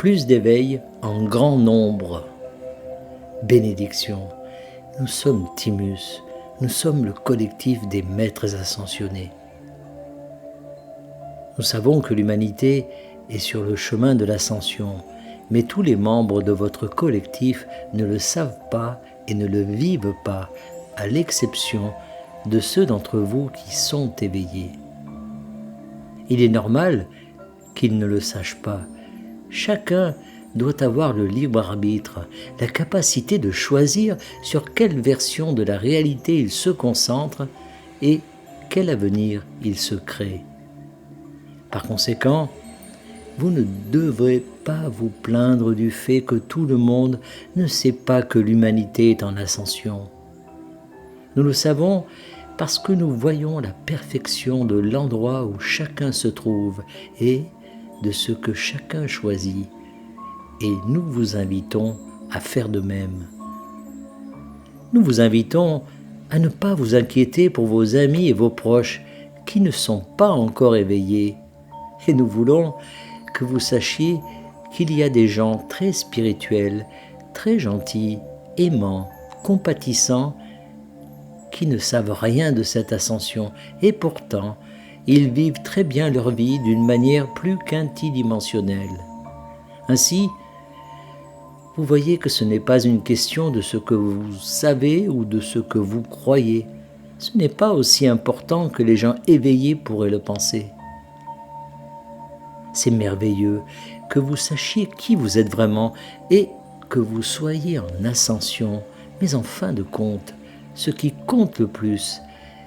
plus d'éveil en grand nombre. Bénédiction, nous sommes Timus, nous sommes le collectif des maîtres ascensionnés. Nous savons que l'humanité est sur le chemin de l'ascension, mais tous les membres de votre collectif ne le savent pas et ne le vivent pas, à l'exception de ceux d'entre vous qui sont éveillés. Il est normal qu'ils ne le sachent pas. Chacun doit avoir le libre arbitre, la capacité de choisir sur quelle version de la réalité il se concentre et quel avenir il se crée. Par conséquent, vous ne devrez pas vous plaindre du fait que tout le monde ne sait pas que l'humanité est en ascension. Nous le savons parce que nous voyons la perfection de l'endroit où chacun se trouve et de ce que chacun choisit. Et nous vous invitons à faire de même. Nous vous invitons à ne pas vous inquiéter pour vos amis et vos proches qui ne sont pas encore éveillés. Et nous voulons que vous sachiez qu'il y a des gens très spirituels, très gentils, aimants, compatissants, qui ne savent rien de cette ascension, et pourtant, ils vivent très bien leur vie d'une manière plus qu'intidimensionnelle. Ainsi, vous voyez que ce n'est pas une question de ce que vous savez ou de ce que vous croyez. Ce n'est pas aussi important que les gens éveillés pourraient le penser. C'est merveilleux que vous sachiez qui vous êtes vraiment et que vous soyez en ascension. Mais en fin de compte, ce qui compte le plus,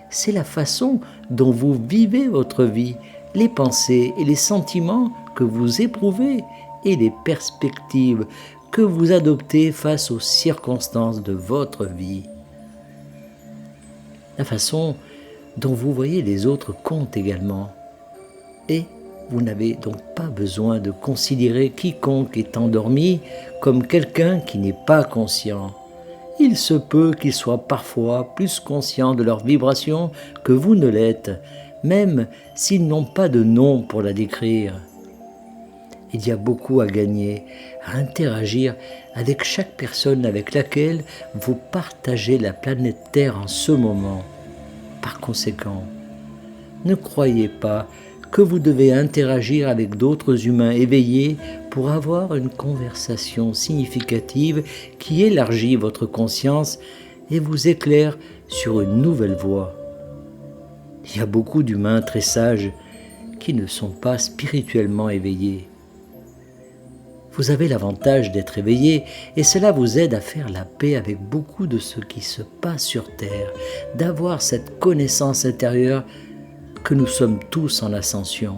c'est la façon dont vous vivez votre vie, les pensées et les sentiments que vous éprouvez et les perspectives que vous adoptez face aux circonstances de votre vie. La façon dont vous voyez les autres compte également. Et vous n'avez donc pas besoin de considérer quiconque est endormi comme quelqu'un qui n'est pas conscient. Il se peut qu'ils soient parfois plus conscients de leur vibration que vous ne l'êtes, même s'ils n'ont pas de nom pour la décrire. Il y a beaucoup à gagner, à interagir avec chaque personne avec laquelle vous partagez la planète Terre en ce moment. Par conséquent, ne croyez pas que vous devez interagir avec d'autres humains éveillés pour avoir une conversation significative qui élargit votre conscience et vous éclaire sur une nouvelle voie. Il y a beaucoup d'humains très sages qui ne sont pas spirituellement éveillés. Vous avez l'avantage d'être éveillé et cela vous aide à faire la paix avec beaucoup de ce qui se passe sur Terre, d'avoir cette connaissance intérieure que nous sommes tous en ascension.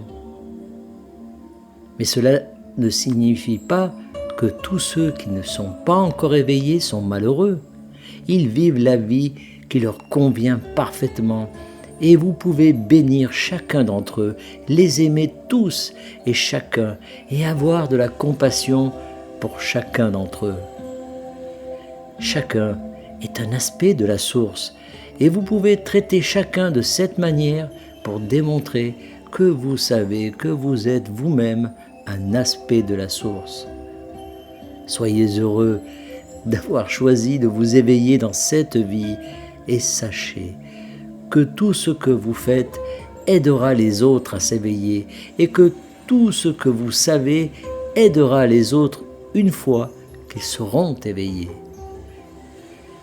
Mais cela ne signifie pas que tous ceux qui ne sont pas encore éveillés sont malheureux. Ils vivent la vie qui leur convient parfaitement et vous pouvez bénir chacun d'entre eux, les aimer tous et chacun et avoir de la compassion pour chacun d'entre eux. Chacun est un aspect de la source et vous pouvez traiter chacun de cette manière pour démontrer que vous savez que vous êtes vous-même un aspect de la source. Soyez heureux d'avoir choisi de vous éveiller dans cette vie et sachez que tout ce que vous faites aidera les autres à s'éveiller et que tout ce que vous savez aidera les autres une fois qu'ils seront éveillés.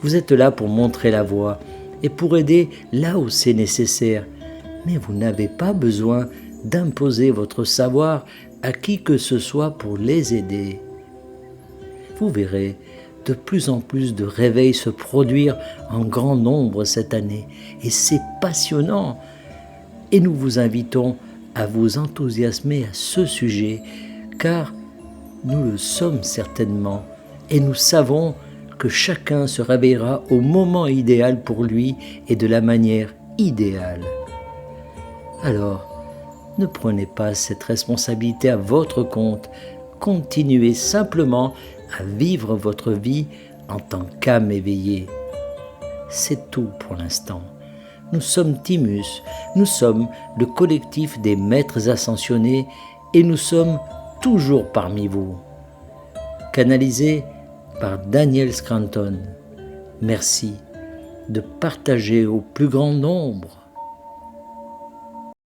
Vous êtes là pour montrer la voie et pour aider là où c'est nécessaire. Mais vous n'avez pas besoin d'imposer votre savoir à qui que ce soit pour les aider. Vous verrez de plus en plus de réveils se produire en grand nombre cette année, et c'est passionnant. Et nous vous invitons à vous enthousiasmer à ce sujet, car nous le sommes certainement, et nous savons que chacun se réveillera au moment idéal pour lui et de la manière idéale. Alors, ne prenez pas cette responsabilité à votre compte, continuez simplement à vivre votre vie en tant qu'âme éveillée. C'est tout pour l'instant. Nous sommes Timus, nous sommes le collectif des maîtres ascensionnés et nous sommes toujours parmi vous. canalisé par Daniel Scranton. Merci de partager au plus grand nombre